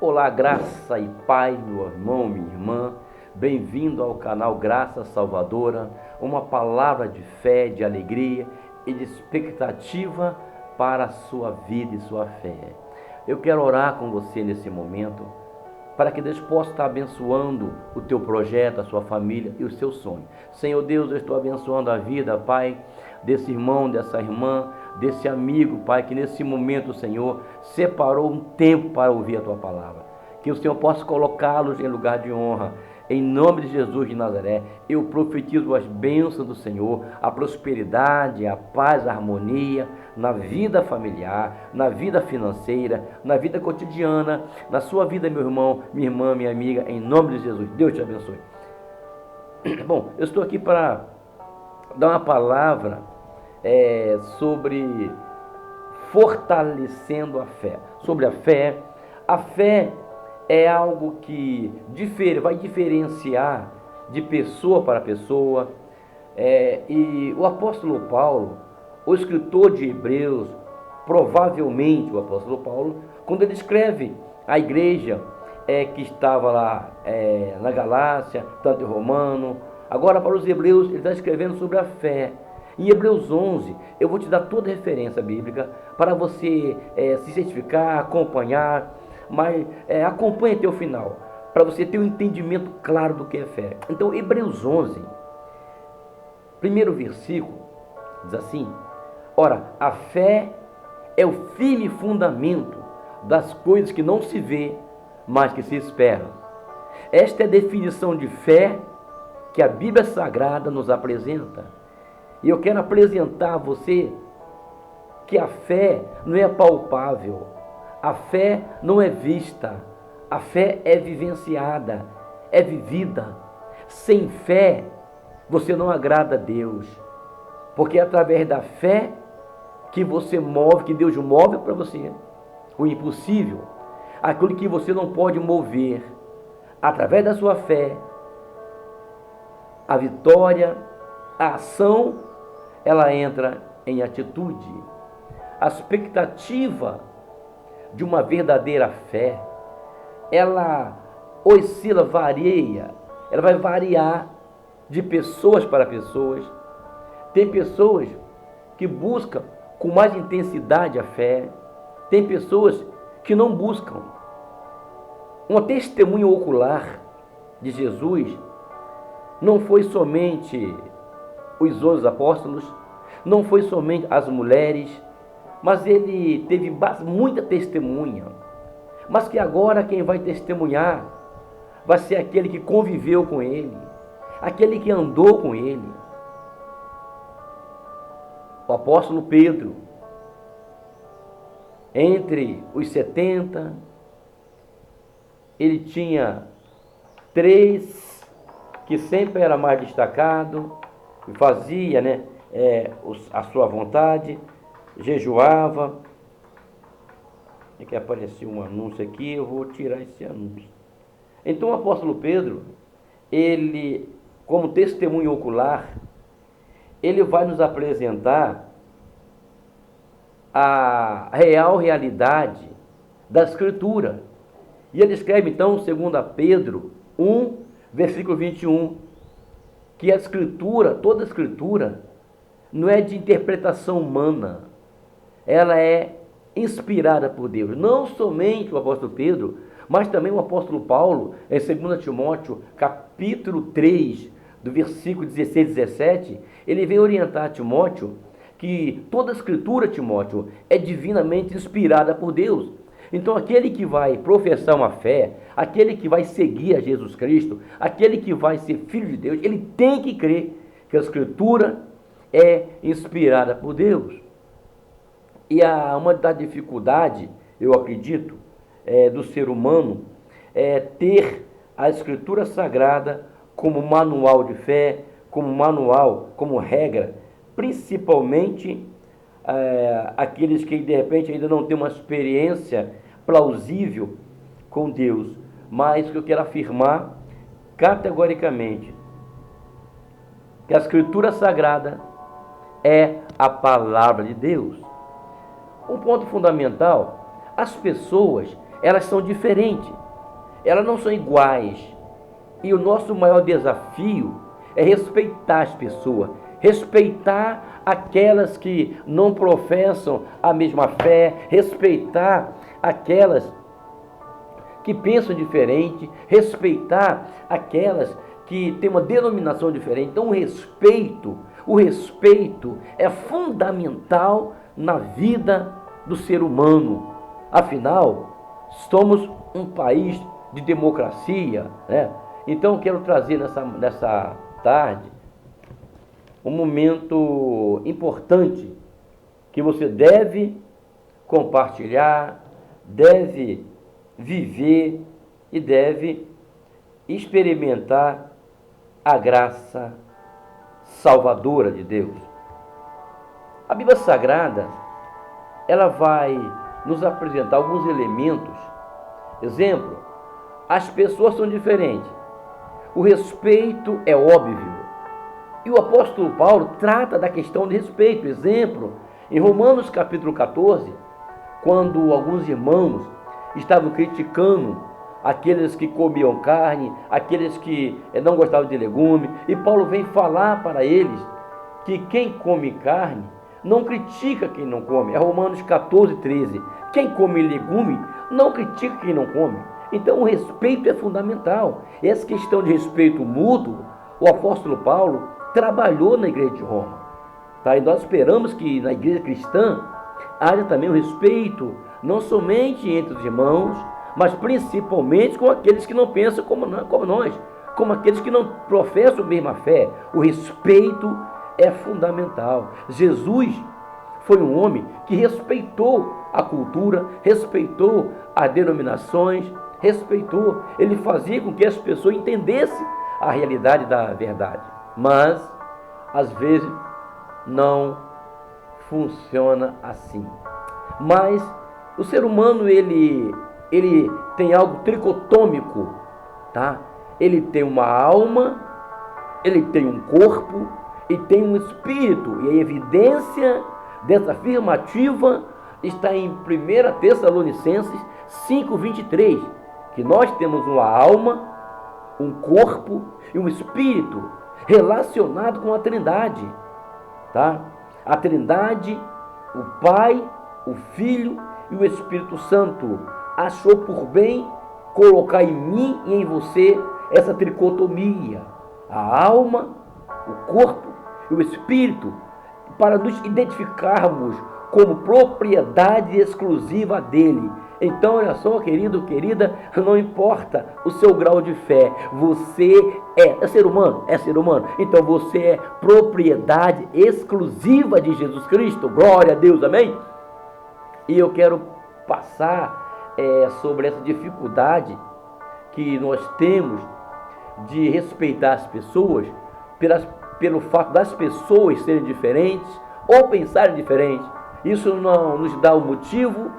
Olá, graça e paz, meu irmão, minha irmã. Bem-vindo ao canal Graça Salvadora, uma palavra de fé, de alegria e de expectativa para a sua vida e sua fé. Eu quero orar com você nesse momento, para que Deus possa estar abençoando o teu projeto, a sua família e o seu sonho. Senhor Deus, eu estou abençoando a vida, Pai, desse irmão, dessa irmã, desse amigo, Pai, que nesse momento, Senhor, separou um tempo para ouvir a Tua palavra. Que o Senhor possa colocá-los em lugar de honra. Em nome de Jesus de Nazaré, eu profetizo as bênçãos do Senhor, a prosperidade, a paz, a harmonia, na vida familiar, na vida financeira, na vida cotidiana, na sua vida, meu irmão, minha irmã, minha amiga, em nome de Jesus. Deus te abençoe. Bom, eu estou aqui para dar uma palavra sobre fortalecendo a fé. Sobre a fé. A fé é algo que vai diferenciar de pessoa para pessoa. E o apóstolo Paulo, o escritor de Hebreus, provavelmente o apóstolo Paulo, quando ele escreve a igreja que estava lá na Galácia, tanto em Romano, agora para os Hebreus, ele está escrevendo sobre a fé. Em Hebreus 11, eu vou te dar toda a referência bíblica para você se certificar, acompanhar, mas acompanhe até o final, para você ter um entendimento claro do que é fé. Então, Hebreus 11, primeiro versículo, diz assim: ora, a fé é o firme fundamento das coisas que não se vê, mas que se esperam. Esta é a definição de fé que a Bíblia Sagrada nos apresenta. E eu quero apresentar a você que a fé não é palpável, a fé não é vista, a fé é vivenciada, é vivida. Sem fé, você não agrada a Deus, porque é através da fé que você move, que Deus move para você o impossível, aquilo que você não pode mover. Através da sua fé, a vitória, a ação, ela entra em atitude. A expectativa de uma verdadeira fé, ela oscila, varia, ela vai variar de pessoas para pessoas. Tem pessoas que buscam com mais intensidade a fé, tem pessoas que não buscam. Uma testemunha ocular de Jesus não foi somente os 11 apóstolos, não foi somente as mulheres, mas ele teve muita testemunha. Mas que agora quem vai testemunhar vai ser aquele que conviveu com ele, aquele que andou com ele. O apóstolo Pedro, entre os 70, ele tinha 3 que sempre era mais destacado, fazia a sua vontade, jejuava. É que apareceu um anúncio aqui, eu vou tirar esse anúncio. Então o apóstolo Pedro, ele, como testemunho ocular, ele vai nos apresentar a real realidade da Escritura. E ele escreve então, 2 Pedro 1, versículo 21, que a Escritura, toda a Escritura, não é de interpretação humana, ela é inspirada por Deus. Não somente o apóstolo Pedro, mas também o apóstolo Paulo, em 2 Timóteo, capítulo 3, do versículo 16 e 17, ele vem orientar Timóteo que toda a Escritura, Timóteo, é divinamente inspirada por Deus. Então aquele que vai professar uma fé, aquele que vai seguir a Jesus Cristo, aquele que vai ser filho de Deus, ele tem que crer que a Escritura é inspirada por Deus. E uma das dificuldades, eu acredito, do ser humano é ter a Escritura Sagrada como manual de fé, como manual, como regra, principalmente aqueles que de repente ainda não têm uma experiência plausível com Deus. Mas o que eu quero afirmar categoricamente, que a Escritura Sagrada é a palavra de Deus. Um ponto fundamental: as pessoas, elas são diferentes, elas não são iguais. E o nosso maior desafio é respeitar as pessoas, respeitar aquelas que não professam a mesma fé, respeitar aquelas que pensam diferente, respeitar aquelas que têm uma denominação diferente. Então o respeito é fundamental na vida do ser humano. Afinal, somos um país de democracia, né? Então eu quero trazer nessa tarde um momento importante que você deve compartilhar, deve viver e deve experimentar a graça salvadora de Deus. A Bíblia Sagrada, ela vai nos apresentar alguns elementos. Exemplo, as pessoas são diferentes. O respeito é óbvio. E o apóstolo Paulo trata da questão de respeito. Exemplo, em Romanos capítulo 14, quando alguns irmãos estavam criticando aqueles que comiam carne, aqueles que não gostavam de legume, e Paulo vem falar para eles que quem come carne não critica quem não come. É Romanos 14, 13. Quem come legume não critica quem não come. Então o respeito é fundamental. Essa questão de respeito mútuo, o apóstolo Paulo trabalhou na igreja de Roma. Tá? E nós esperamos que na igreja cristã haja também o respeito, não somente entre os irmãos, mas principalmente com aqueles que não pensam como nós, como aqueles que não professam a mesma fé. O respeito é fundamental. Jesus foi um homem que respeitou a cultura, respeitou as denominações, respeitou. Ele fazia com que as pessoas entendessem a realidade da verdade. Mas, às vezes, não funciona assim. Mas o ser humano, ele tem algo tricotômico, tá? Ele tem uma alma, ele tem um corpo e tem um espírito. E a evidência dessa afirmativa está em 1 Tessalonicenses 5:23, que nós temos uma alma, um corpo e um espírito relacionado com a Trindade, tá? A Trindade, o Pai, o Filho e o Espírito Santo achou por bem colocar em mim e em você essa tricotomia, a alma, o corpo e o espírito, para nos identificarmos como propriedade exclusiva dele. Então, olha só, querido, querida, não importa o seu grau de fé, você é ser humano, então você é propriedade exclusiva de Jesus Cristo. Glória a Deus, amém? E eu quero passar sobre essa dificuldade que nós temos de respeitar as pessoas pelo fato das pessoas serem diferentes ou pensarem diferente. Isso não nos dá o motivo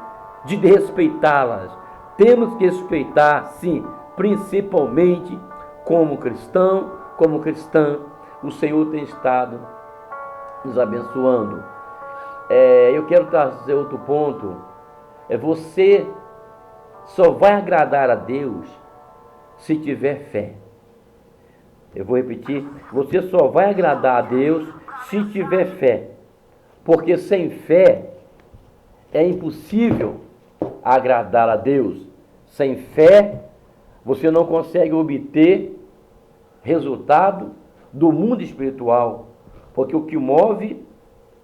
de respeitá-las. Temos que respeitar, sim, principalmente como cristão, como cristã. O Senhor tem estado nos abençoando. Eu quero trazer outro ponto. Você só vai agradar a Deus se tiver fé. Eu vou repetir. Você só vai agradar a Deus se tiver fé. Porque sem fé é impossível agradar a Deus. Sem fé, você não consegue obter resultado do mundo espiritual. Porque o que move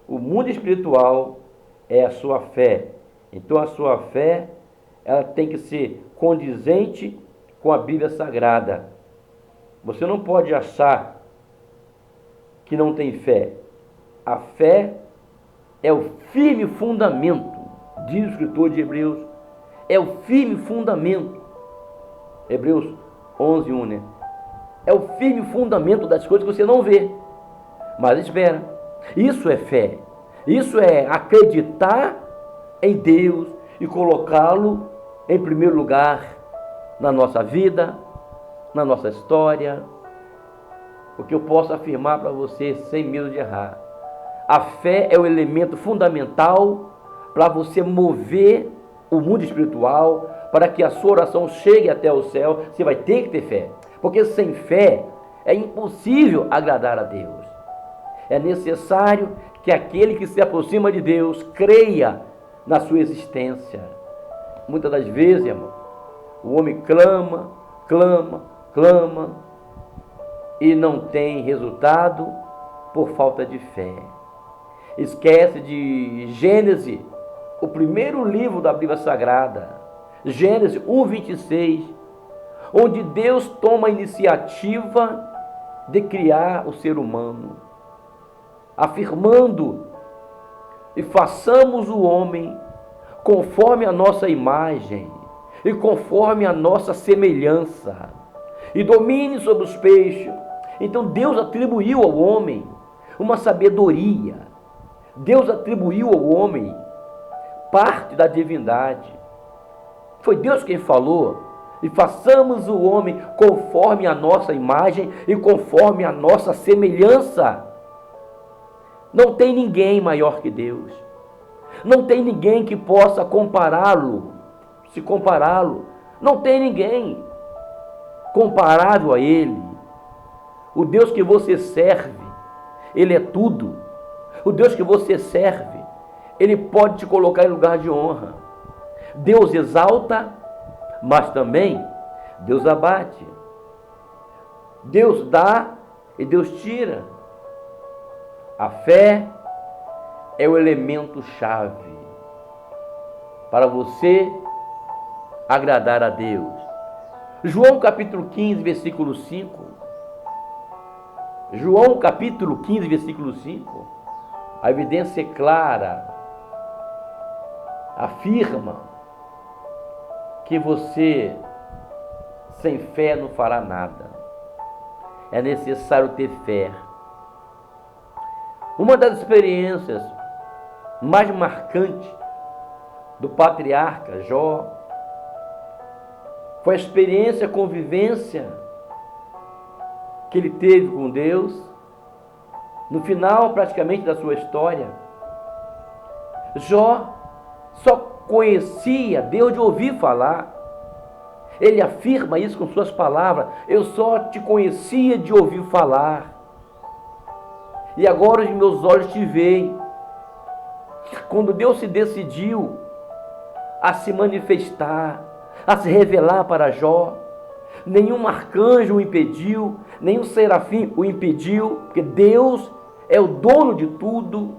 o mundo espiritual é a sua fé. Então a sua fé, ela tem que ser condizente com a Bíblia Sagrada. Você não pode achar que não tem fé. A fé é o firme fundamento, diz o escritor de Hebreus, é o firme fundamento. Hebreus 11:1, né? É o firme fundamento das coisas que você não vê, mas espera. Isso é fé. Isso é acreditar em Deus e colocá-lo em primeiro lugar na nossa vida, na nossa história. O que eu posso afirmar para você sem medo de errar: a fé é o elemento fundamental para você mover o mundo espiritual, para que a sua oração chegue até o céu, você vai ter que ter fé. Porque sem fé é impossível agradar a Deus. É necessário que aquele que se aproxima de Deus creia na sua existência. Muitas das vezes, irmão, o homem clama, clama, clama e não tem resultado por falta de fé. Esquece de Gênesis, o primeiro livro da Bíblia Sagrada, Gênesis 1:26, onde Deus toma a iniciativa de criar o ser humano, afirmando: e façamos o homem conforme a nossa imagem e conforme a nossa semelhança, e domine sobre os peixes. Então Deus atribuiu ao homem uma sabedoria. Deus atribuiu ao homem parte da divindade. Foi Deus quem falou: e façamos o homem conforme a nossa imagem e conforme a nossa semelhança. Não tem ninguém maior que Deus. Não tem ninguém que possa compará-lo, se compará-lo. Não tem ninguém comparável a Ele. O Deus que você serve, Ele é tudo. O Deus que você serve, Ele pode te colocar em lugar de honra. Deus exalta, mas também Deus abate. Deus dá e Deus tira. A fé é o elemento chave para você agradar a Deus. João capítulo 15, versículo 5. João capítulo 15, versículo 5. A evidência é clara. Afirma que você sem fé não fará nada. É necessário ter fé. Uma das experiências mais marcantes do patriarca Jó foi a experiência, a convivência que ele teve com Deus no final praticamente da sua história. Jó só conhecia Deus de ouvir falar. Ele afirma isso com suas palavras: eu só te conhecia de ouvir falar, e agora os meus olhos te veem. Quando Deus se decidiu a se manifestar, a se revelar para Jó, nenhum arcanjo o impediu, nenhum serafim o impediu, porque Deus é o dono de tudo.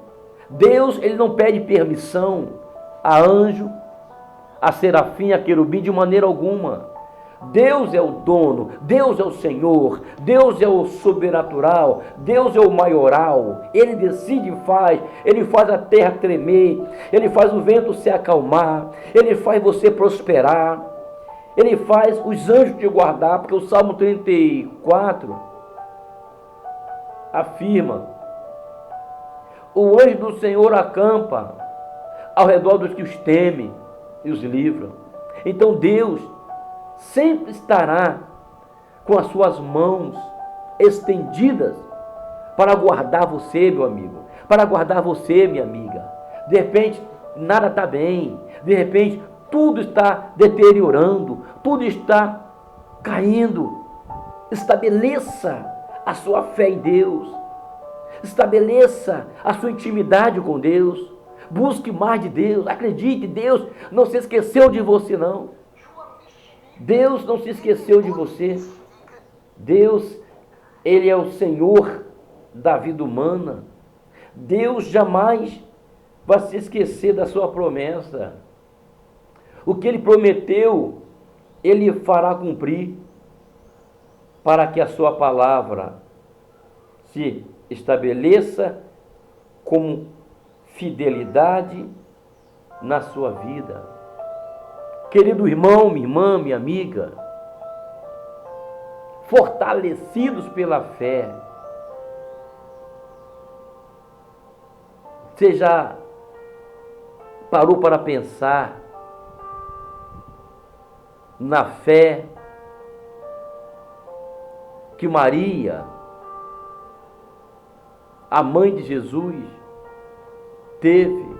Deus, ele não pede permissão a anjo, a serafim, a querubim, de maneira alguma. Deus é o dono, Deus é o Senhor, Deus é o sobrenatural, Deus é o maioral. Ele decide e faz. Ele faz a terra tremer, Ele faz o vento se acalmar, Ele faz você prosperar, Ele faz os anjos te guardar, porque o Salmo 34 afirma: o anjo do Senhor acampa ao redor dos que os temem e os livram. Então Deus sempre estará com as suas mãos estendidas para guardar você, meu amigo, para guardar você, minha amiga. De repente nada está bem, de repente tudo está deteriorando, tudo está caindo. Estabeleça a sua fé em Deus, estabeleça a sua intimidade com Deus, busque mais de Deus, acredite, Deus não se esqueceu de você não. Deus não se esqueceu de você. Deus, Ele é o Senhor da vida humana. Deus jamais vai se esquecer da sua promessa. O que Ele prometeu, Ele fará cumprir, para que a sua palavra se estabeleça como fidelidade na sua vida. Querido irmão, minha irmã, minha amiga, fortalecidos pela fé, você já parou para pensar na fé que Maria, a mãe de Jesus, teve,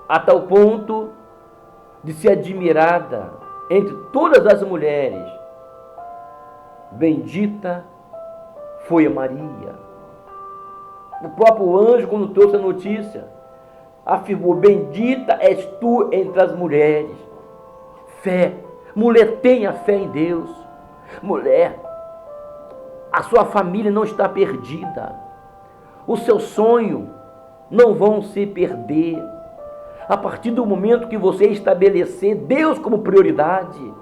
a tal ponto de ser admirada entre todas as mulheres. Bendita foi a Maria. O próprio anjo, quando trouxe a notícia, afirmou: bendita és tu entre as mulheres. Fé. Mulher, tenha fé em Deus. Mulher, a sua família não está perdida. O seu sonho não vão se perder. A partir do momento que você estabelecer Deus como prioridade,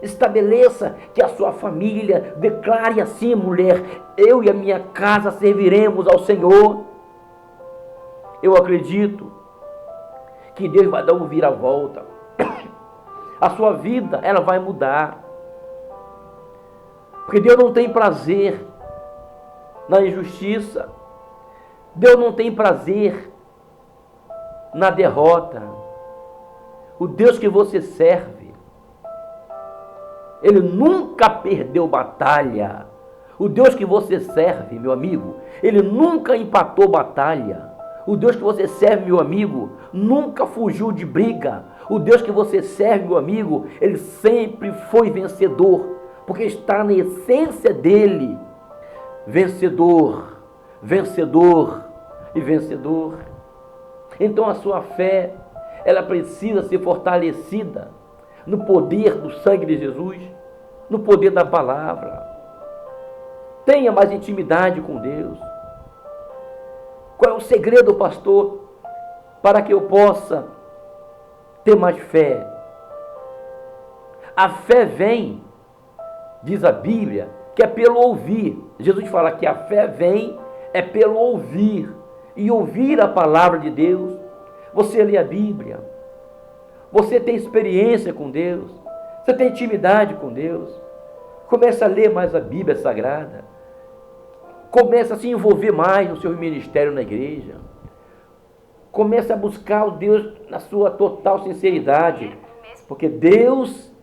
estabeleça que a sua família declare assim: mulher, eu e a minha casa serviremos ao Senhor. Eu acredito que Deus vai dar um vira-volta. A sua vida, ela vai mudar. Porque Deus não tem prazer na injustiça. Deus não tem prazer na derrota. O Deus que você serve, Ele nunca perdeu batalha. O Deus que você serve, meu amigo, Ele nunca empatou batalha. O Deus que você serve, meu amigo, nunca fugiu de briga. O Deus que você serve, meu amigo, Ele sempre foi vencedor, porque está na essência dEle. Vencedor, vencedor e vencedor. Então a sua fé, ela precisa ser fortalecida no poder do sangue de Jesus, no poder da palavra. Tenha mais intimidade com Deus. Qual é o segredo, pastor, para que eu possa ter mais fé? A fé vem, diz a Bíblia, que é pelo ouvir. Jesus fala que a fé vem é pelo ouvir. E ouvir a palavra de Deus. Você lê a Bíblia. Você tem experiência com Deus. Você tem intimidade com Deus. Comece a ler mais a Bíblia Sagrada. Comece a se envolver mais no seu ministério na igreja. Comece a buscar o Deus na sua total sinceridade. Porque Deus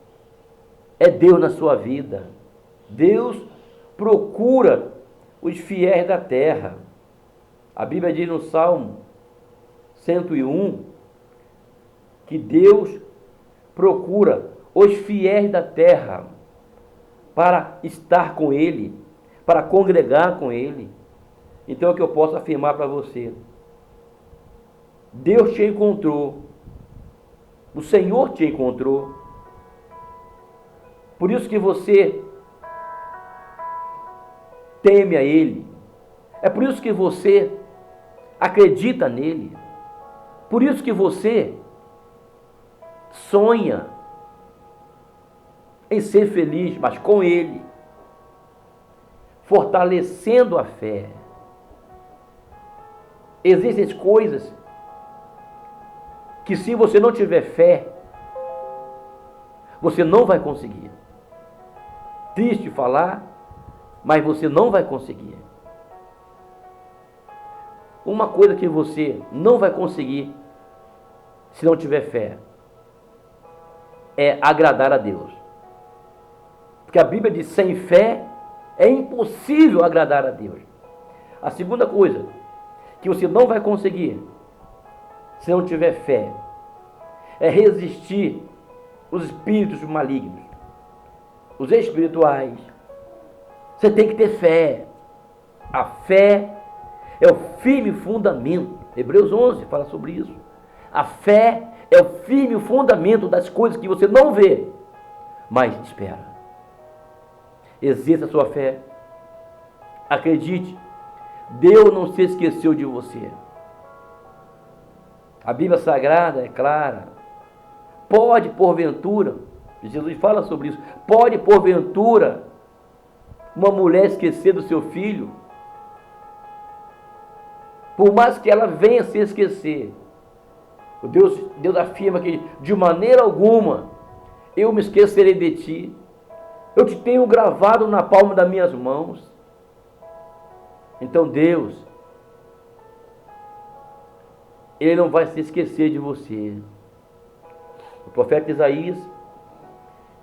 é Deus na sua vida. Deus procura os fiéis da terra. A Bíblia diz no Salmo 101 que Deus procura os fiéis da terra para estar com Ele, para congregar com Ele. Então é o que eu posso afirmar para você: Deus te encontrou, o Senhor te encontrou. Por isso que você teme a Ele. É por isso que você acredita nele. Por isso que você sonha em ser feliz, mas com Ele, fortalecendo a fé. Existem coisas que, se você não tiver fé, você não vai conseguir. Triste falar, mas você não vai conseguir. Uma coisa que você não vai conseguir se não tiver fé é agradar a Deus. Porque a Bíblia diz: sem fé é impossível agradar a Deus. A segunda coisa que você não vai conseguir se não tiver fé é resistir os espíritos malignos, os espirituais. Você tem que ter fé. A fé é o firme fundamento. Hebreus 11 fala sobre isso. A fé é o firme fundamento das coisas que você não vê, mas espera. Exerça a sua fé. Acredite, Deus não se esqueceu de você. A Bíblia Sagrada é clara. Pode, porventura, Jesus fala sobre isso, pode, porventura, uma mulher esquecer do seu filho? Por mais que ela venha se esquecer, Deus afirma que de maneira alguma eu me esquecerei de ti. Eu te tenho gravado na palma das minhas mãos. Então Deus, Ele não vai se esquecer de você. O profeta Isaías,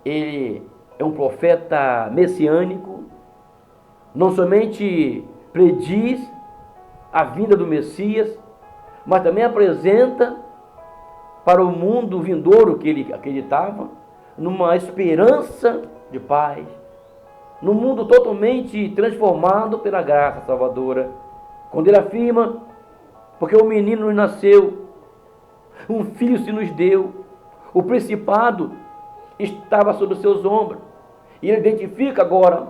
ele é um profeta messiânico. Não somente prediz a vinda do Messias, mas também apresenta para o mundo vindouro que ele acreditava, numa esperança de paz, num mundo totalmente transformado pela graça salvadora. Quando ele afirma, porque o menino nos nasceu, um filho se nos deu, o principado estava sobre os seus ombros, e ele identifica agora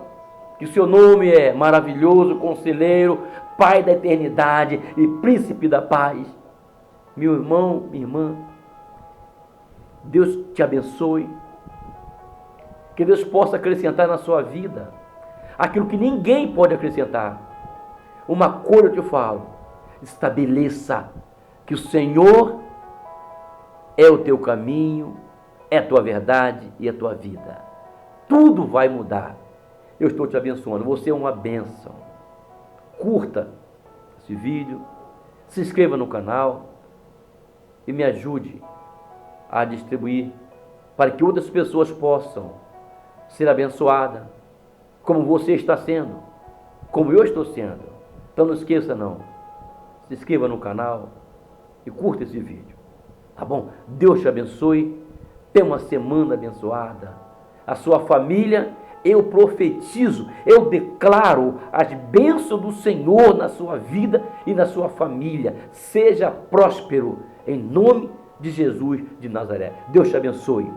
que o seu nome é maravilhoso, conselheiro, Pai da eternidade e príncipe da paz. Meu irmão, minha irmã, Deus te abençoe, que Deus possa acrescentar na sua vida aquilo que ninguém pode acrescentar. Uma coisa eu te falo: estabeleça que o Senhor é o teu caminho, é a tua verdade e a tua vida. Tudo vai mudar. Eu estou te abençoando, você é uma bênção. Curta esse vídeo, se inscreva no canal e me ajude a distribuir para que outras pessoas possam ser abençoadas, como você está sendo, como eu estou sendo. Então não esqueça não, se inscreva no canal e curta esse vídeo, tá bom? Deus te abençoe, tenha uma semana abençoada, a sua família. Eu profetizo, eu declaro as bênçãos do Senhor na sua vida e na sua família. Seja próspero em nome de Jesus de Nazaré. Deus te abençoe.